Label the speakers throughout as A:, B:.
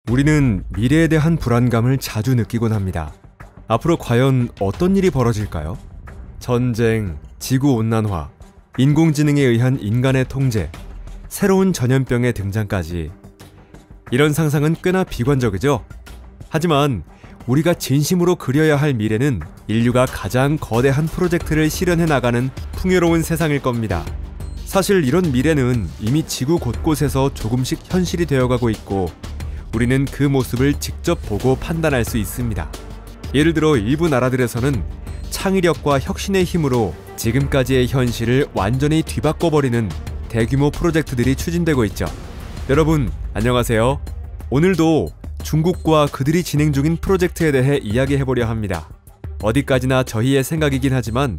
A: 우리는 미래에 대한 불안감을 자주 느끼곤 합니다. 앞으로 과연 어떤 일이 벌어질까요? 전쟁, 지구온난화, 인공지능에 의한 인간의 통제, 새로운 전염병의 등장까지. 이런 상상은 꽤나 비관적이죠? 하지만 우리가 진심으로 그려야 할 미래는 인류가 가장 거대한 프로젝트를 실현해 나가는 풍요로운 세상일 겁니다. 사실 이런 미래는 이미 지구 곳곳에서 조금씩 현실이 되어가고 있고 우리는 그 모습을 직접 보고 판단할 수 있습니다. 예를 들어 일부 나라들에서는 창의력과 혁신의 힘으로 지금까지의 현실을 완전히 뒤바꿔버리는 대규모 프로젝트들이 추진되고 있죠. 여러분 안녕하세요. 오늘도 중국과 그들이 진행 중인 프로젝트에 대해 이야기해보려 합니다. 어디까지나 저희의 생각이긴 하지만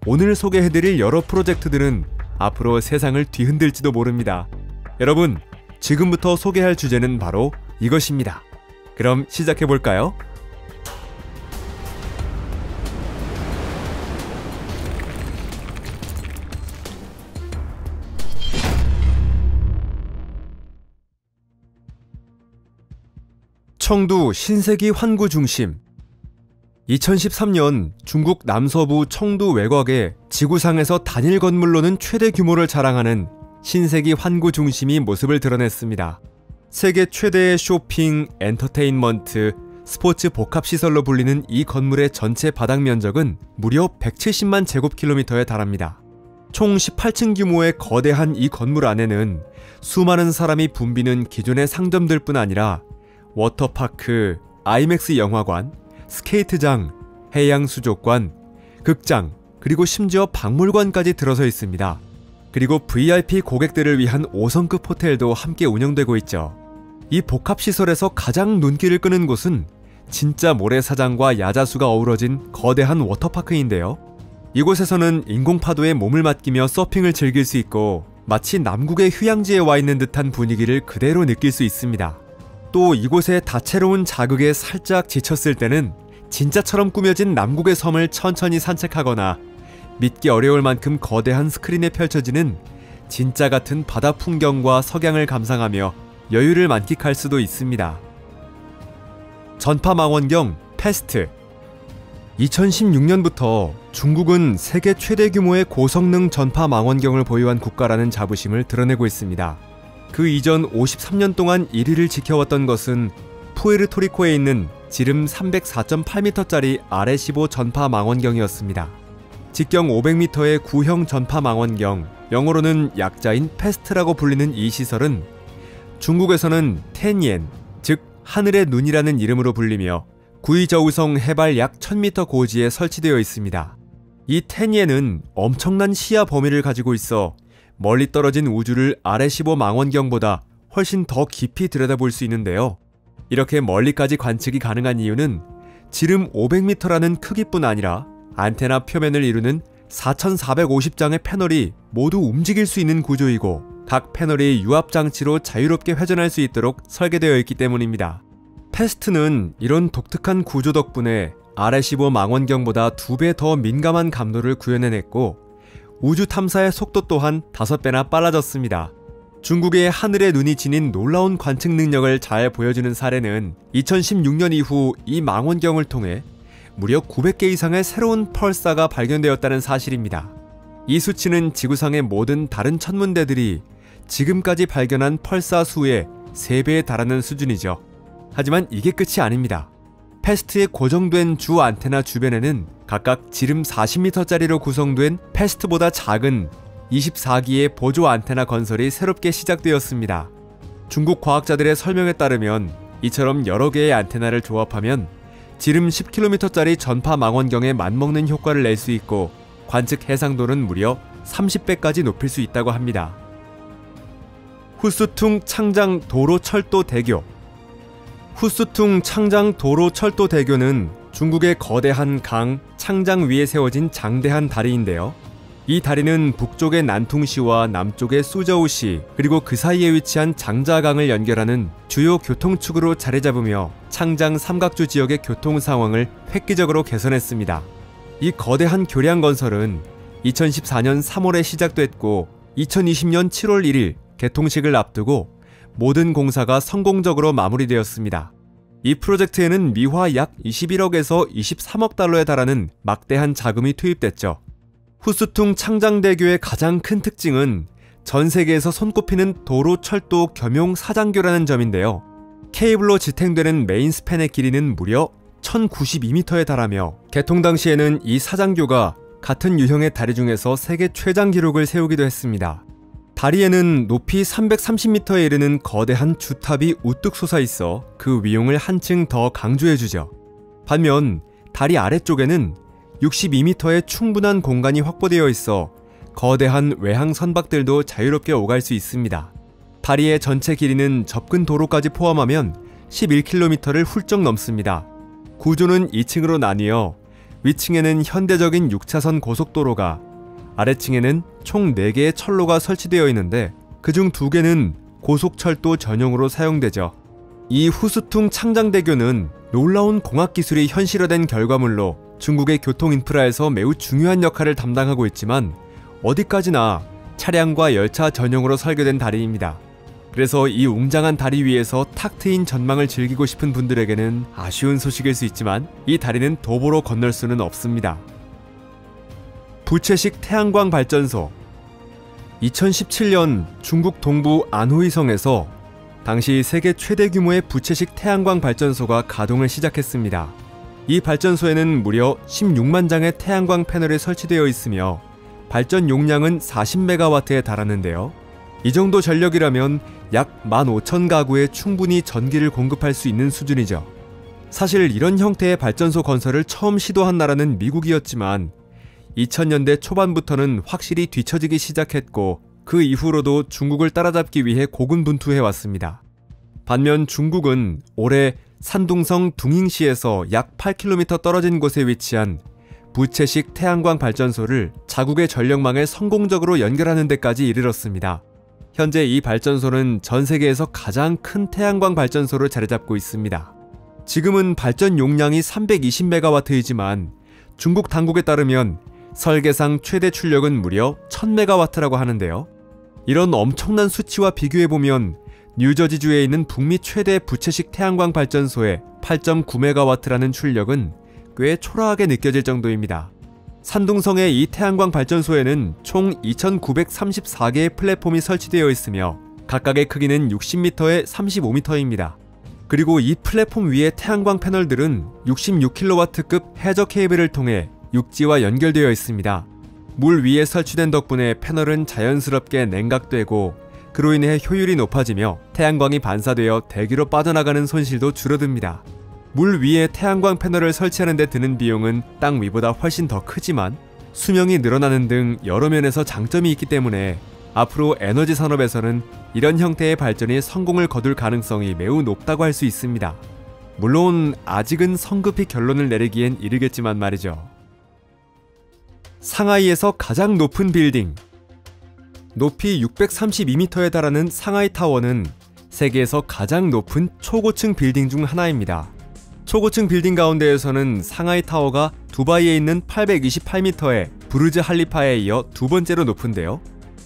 A: 오늘 소개해드릴 여러 프로젝트들은 앞으로 세상을 뒤흔들지도 모릅니다. 여러분, 지금부터 소개할 주제는 바로 이것입니다. 그럼 시작해볼까요? 청두 신세기 환구 중심. 2013년 중국 남서부 청두 외곽에 지구상에서 단일 건물로는 최대 규모를 자랑하는 신세기 환구 중심이 모습을 드러냈습니다. 세계 최대의 쇼핑, 엔터테인먼트, 스포츠 복합시설로 불리는 이 건물의 전체 바닥 면적은 무려 170만 제곱킬로미터에 달합니다. 총 18층 규모의 거대한 이 건물 안에는 수많은 사람이 붐비는 기존의 상점들뿐 아니라 워터파크, 아이맥스 영화관, 스케이트장, 해양수족관, 극장, 그리고 심지어 박물관까지 들어서 있습니다. 그리고 VIP 고객들을 위한 5성급 호텔도 함께 운영되고 있죠. 이 복합시설에서 가장 눈길을 끄는 곳은 진짜 모래사장과 야자수가 어우러진 거대한 워터파크인데요. 이곳에서는 인공파도에 몸을 맡기며 서핑을 즐길 수 있고 마치 남국의 휴양지에 와 있는 듯한 분위기를 그대로 느낄 수 있습니다. 또 이곳의 다채로운 자극에 살짝 지쳤을 때는 진짜처럼 꾸며진 남국의 섬을 천천히 산책하거나 믿기 어려울 만큼 거대한 스크린에 펼쳐지는 진짜 같은 바다 풍경과 석양을 감상하며 여유를 만끽할 수도 있습니다. 전파망원경 패스트. 2016년부터 중국은 세계 최대 규모의 고성능 전파망원경을 보유한 국가라는 자부심을 드러내고 있습니다. 그 이전 53년 동안 1위를 지켜왔던 것은 푸에르토리코에 있는 지름 304.8m짜리 R15 전파 망원경이었습니다. 직경 500m의 구형 전파 망원경, 영어로는 약자인 패스트라고 불리는 이 시설은 중국에서는 텐옌, 즉 하늘의 눈이라는 이름으로 불리며 구이저우성 해발 약 1000m 고지에 설치되어 있습니다. 이 텐옌은 엄청난 시야 범위를 가지고 있어 멀리 떨어진 우주를 R15 망원경보다 훨씬 더 깊이 들여다볼 수 있는데요. 이렇게 멀리까지 관측이 가능한 이유는 지름 500m라는 크기뿐 아니라 안테나 표면을 이루는 4450장의 패널이 모두 움직일 수 있는 구조이고 각 패널이 유압장치로 자유롭게 회전할 수 있도록 설계되어 있기 때문입니다. 패스트는 이런 독특한 구조 덕분에 R15 망원경보다 2배 더 민감한 감도를 구현해냈고 우주 탐사의 속도 또한 5배나 빨라졌습니다. 중국의 하늘의 눈이 지닌 놀라운 관측 능력을 잘 보여주는 사례는 2016년 이후 이 망원경을 통해 무려 900개 이상의 새로운 펄사가 발견되었다는 사실입니다. 이 수치는 지구상의 모든 다른 천문대들이 지금까지 발견한 펄사 수의 3배에 달하는 수준이죠. 하지만 이게 끝이 아닙니다. 패스트의 고정된 주 안테나 주변에는 각각 지름 40m짜리로 구성된 패스트보다 작은 24기의 보조 안테나 건설이 새롭게 시작되었습니다. 중국 과학자들의 설명에 따르면 이처럼 여러 개의 안테나를 조합하면 지름 10km짜리 전파 망원경에 맞먹는 효과를 낼 수 있고 관측 해상도는 무려 30배까지 높일 수 있다고 합니다. 후스퉁 창장 도로철도대교. 후스퉁 창장 도로철도대교는 중국의 거대한 강 창장 위에 세워진 장대한 다리인데요. 이 다리는 북쪽의 난퉁시와 남쪽의 수저우시 그리고 그 사이에 위치한 장자강을 연결하는 주요 교통축으로 자리잡으며 창장 삼각주 지역의 교통 상황을 획기적으로 개선했습니다. 이 거대한 교량 건설은 2014년 3월에 시작됐고 2020년 7월 1일 개통식을 앞두고 모든 공사가 성공적으로 마무리되었습니다. 이 프로젝트에는 미화 약 21억에서 23억 달러에 달하는 막대한 자금이 투입됐죠. 후스퉁 창장대교의 가장 큰 특징은 전 세계에서 손꼽히는 도로 철도 겸용 사장교라는 점인데요. 케이블로 지탱되는 메인 스팬의 길이는 무려 1092m에 달하며 개통 당시에는 이 사장교가 같은 유형의 다리 중에서 세계 최장 기록을 세우기도 했습니다. 다리에는 높이 330m에 이르는 거대한 주탑이 우뚝 솟아 있어 그 위용을 한층 더 강조해주죠. 반면 다리 아래쪽에는 62m의 충분한 공간이 확보되어 있어 거대한 외항 선박들도 자유롭게 오갈 수 있습니다. 다리의 전체 길이는 접근 도로까지 포함하면 11km를 훌쩍 넘습니다. 구조는 2층으로 나뉘어 위층에는 현대적인 6차선 고속도로가, 아래층에는 총 4개의 철로가 설치되어 있는데 그중 2개는 고속철도 전용으로 사용되죠. 이 후스퉁 창장대교는 놀라운 공학기술이 현실화된 결과물로 중국의 교통 인프라에서 매우 중요한 역할을 담당하고 있지만 어디까지나 차량과 열차 전용으로 설계된 다리입니다. 그래서 이 웅장한 다리 위에서 탁 트인 전망을 즐기고 싶은 분들에게는 아쉬운 소식일 수 있지만 이 다리는 도보로 건널 수는 없습니다. 부채식 태양광 발전소. 2017년 중국 동부 안후이성에서 당시 세계 최대 규모의 부채식 태양광 발전소가 가동을 시작했습니다. 이 발전소에는 무려 16만 장의 태양광 패널이 설치되어 있으며 발전 용량은 40메가와트에 달하는데요. 이 정도 전력이라면 약 15,000가구에 충분히 전기를 공급할 수 있는 수준이죠. 사실 이런 형태의 발전소 건설을 처음 시도한 나라는 미국이었지만 2000년대 초반부터는 확실히 뒤처지기 시작했고 그 이후로도 중국을 따라잡기 위해 고군분투해왔습니다. 반면 중국은 올해 산둥성 둥잉시에서 약 8km 떨어진 곳에 위치한 부채식 태양광 발전소를 자국의 전력망에 성공적으로 연결하는 데까지 이르렀습니다. 현재 이 발전소는 전 세계에서 가장 큰 태양광 발전소로 자리잡고 있습니다. 지금은 발전 용량이 320메가와트이지만 중국 당국에 따르면 설계상 최대 출력은 무려 1000메가와트라고 하는데요. 이런 엄청난 수치와 비교해보면 뉴저지주에 있는 북미 최대 부채식 태양광 발전소의 8.9메가와트라는 출력은 꽤 초라하게 느껴질 정도입니다. 산둥성의 이 태양광 발전소에는 총 2934개의 플랫폼이 설치되어 있으며 각각의 크기는 60m에 35m입니다. 그리고 이 플랫폼 위의 태양광 패널들은 66kW급 해저 케이블을 통해 육지와 연결되어 있습니다. 물 위에 설치된 덕분에 패널은 자연스럽게 냉각되고 그로 인해 효율이 높아지며 태양광이 반사되어 대기로 빠져나가는 손실도 줄어듭니다. 물 위에 태양광 패널을 설치하는 데 드는 비용은 땅 위보다 훨씬 더 크지만 수명이 늘어나는 등 여러 면에서 장점이 있기 때문에 앞으로 에너지 산업에서는 이런 형태의 발전이 성공을 거둘 가능성이 매우 높다고 할 수 있습니다. 물론 아직은 성급히 결론을 내리기엔 이르겠지만 말이죠. 상하이에서 가장 높은 빌딩. 높이 632m에 달하는 상하이 타워는 세계에서 가장 높은 초고층 빌딩 중 하나입니다. 초고층 빌딩 가운데에서는 상하이 타워가 두바이에 있는 828m의 부르즈 할리파에 이어 두 번째로 높은데요.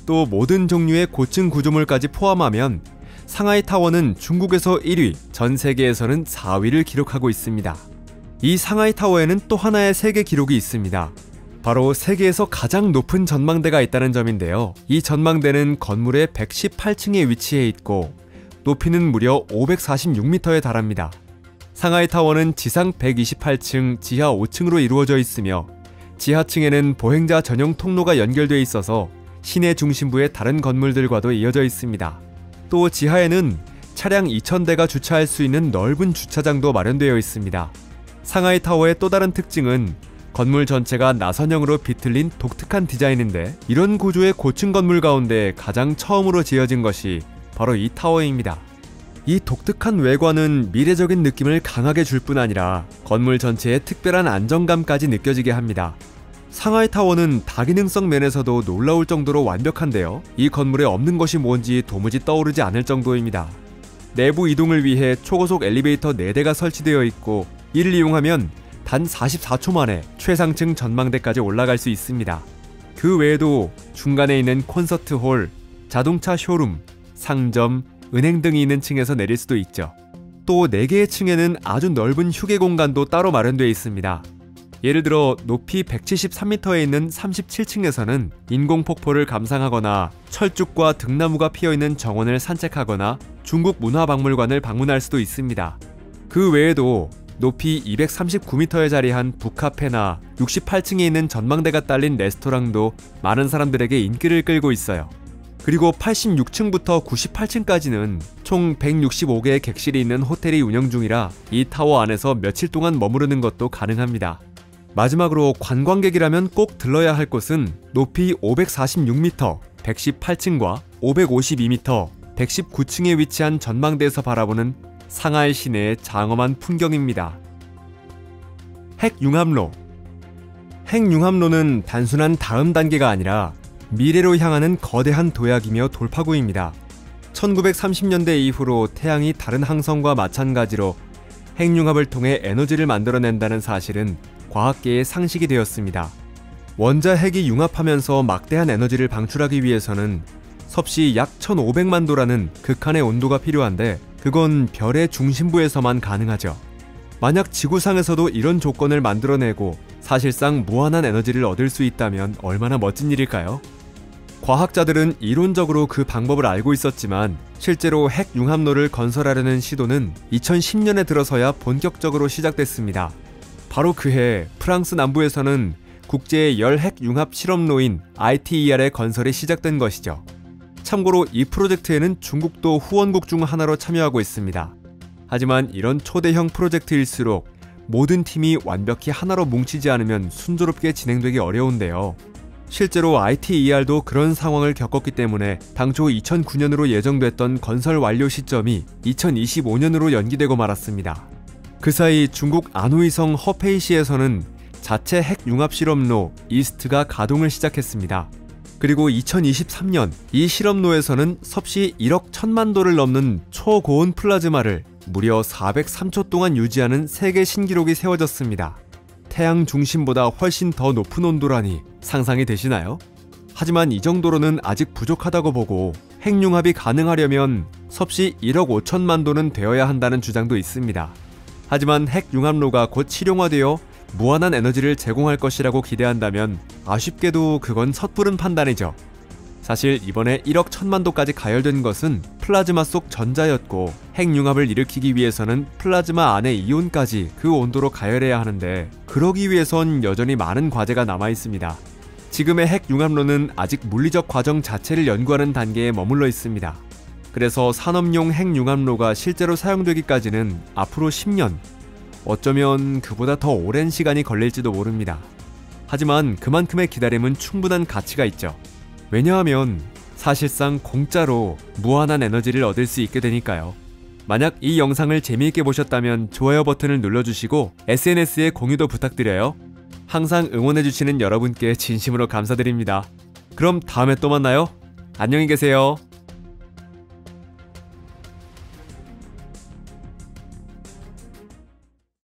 A: 또 모든 종류의 고층 구조물까지 포함하면 상하이 타워는 중국에서 1위, 전 세계에서는 4위를 기록하고 있습니다. 이 상하이 타워에는 또 하나의 세계 기록이 있습니다. 바로 세계에서 가장 높은 전망대가 있다는 점인데요. 이 전망대는 건물의 118층에 위치해 있고 높이는 무려 546m에 달합니다. 상하이 타워는 지상 128층, 지하 5층으로 이루어져 있으며 지하층에는 보행자 전용 통로가 연결되어 있어서 시내 중심부의 다른 건물들과도 이어져 있습니다. 또 지하에는 차량 2000대가 주차할 수 있는 넓은 주차장도 마련되어 있습니다. 상하이 타워의 또 다른 특징은 건물 전체가 나선형으로 비틀린 독특한 디자인인데 이런 구조의 고층 건물 가운데 가장 처음으로 지어진 것이 바로 이 타워입니다. 이 독특한 외관은 미래적인 느낌을 강하게 줄 뿐 아니라 건물 전체에 특별한 안정감까지 느껴지게 합니다. 상하이 타워는 다기능성 면에서도 놀라울 정도로 완벽한데요. 이 건물에 없는 것이 뭔지 도무지 떠오르지 않을 정도입니다. 내부 이동을 위해 초고속 엘리베이터 4대가 설치되어 있고 이를 이용하면 단 44초 만에 최상층 전망대까지 올라갈 수 있습니다. 그 외에도 중간에 있는 콘서트홀, 자동차 쇼룸, 상점, 은행 등이 있는 층에서 내릴 수도 있죠. 또 4개의 층에는 아주 넓은 휴게 공간도 따로 마련되어 있습니다. 예를 들어 높이 173m에 있는 37층에서는 인공폭포를 감상하거나 철쭉과 등나무가 피어있는 정원을 산책하거나 중국 문화박물관을 방문할 수도 있습니다. 그 외에도 높이 239m에 자리한 북카페나 68층에 있는 전망대가 딸린 레스토랑도 많은 사람들에게 인기를 끌고 있어요. 그리고 86층부터 98층까지는 총 165개의 객실이 있는 호텔이 운영 중이라 이 타워 안에서 며칠 동안 머무르는 것도 가능합니다. 마지막으로 관광객이라면 꼭 들러야 할 곳은 높이 546m, 118층과 552m, 119층에 위치한 전망대에서 바라보는 상하이 시내의 장엄한 풍경입니다. 핵융합로. 핵융합로는 단순한 다음 단계가 아니라 미래로 향하는 거대한 도약이며 돌파구입니다. 1930년대 이후로 태양이 다른 항성과 마찬가지로 핵융합을 통해 에너지를 만들어낸다는 사실은 과학계의 상식이 되었습니다. 원자 핵이 융합하면서 막대한 에너지를 방출하기 위해서는 섭씨 약 1500만 도라는 극한의 온도가 필요한데 그건 별의 중심부에서만 가능하죠. 만약 지구상에서도 이런 조건을 만들어내고 사실상 무한한 에너지를 얻을 수 있다면 얼마나 멋진 일일까요? 과학자들은 이론적으로 그 방법을 알고 있었지만 실제로 핵융합로를 건설하려는 시도는 2010년에 들어서야 본격적으로 시작됐습니다. 바로 그해 프랑스 남부에서는 국제 열핵융합 실험로인 ITER의 건설이 시작된 것이죠. 참고로 이 프로젝트에는 중국도 후원국 중 하나로 참여하고 있습니다. 하지만 이런 초대형 프로젝트일수록 모든 팀이 완벽히 하나로 뭉치지 않으면 순조롭게 진행되기 어려운데요. 실제로 ITER도 그런 상황을 겪었기 때문에 당초 2009년으로 예정됐던 건설 완료 시점이 2025년으로 연기되고 말았습니다. 그 사이 중국 안후이성 허페이시에서는 자체 핵융합 실험로 이스트가 가동을 시작했습니다. 그리고 2023년 이 실험로에서는 섭씨 1억 1000만 도를 넘는 초고온 플라즈마를 무려 403초 동안 유지하는 세계 신기록이 세워졌습니다. 태양 중심보다 훨씬 더 높은 온도라니 상상이 되시나요? 하지만 이 정도로는 아직 부족하다고 보고 핵융합이 가능하려면 섭씨 1억 5천만 도는 되어야 한다는 주장도 있습니다. 하지만 핵융합로가 곧 실용화되어 무한한 에너지를 제공할 것이라고 기대한다면 아쉽게도 그건 섣부른 판단이죠. 사실 이번에 1억 1000만 도까지 가열된 것은 플라즈마 속 전자였고 핵융합을 일으키기 위해서는 플라즈마 안의 이온까지 그 온도로 가열해야 하는데 그러기 위해선 여전히 많은 과제가 남아있습니다. 지금의 핵융합로는 아직 물리적 과정 자체를 연구하는 단계에 머물러 있습니다. 그래서 산업용 핵융합로가 실제로 사용되기까지는 앞으로 10년, 어쩌면 그보다 더 오랜 시간이 걸릴지도 모릅니다. 하지만 그만큼의 기다림은 충분한 가치가 있죠. 왜냐하면 사실상 공짜로 무한한 에너지를 얻을 수 있게 되니까요. 만약 이 영상을 재미있게 보셨다면 좋아요 버튼을 눌러주시고 SNS에 공유도 부탁드려요. 항상 응원해주시는 여러분께 진심으로 감사드립니다. 그럼 다음에 또 만나요. 안녕히 계세요.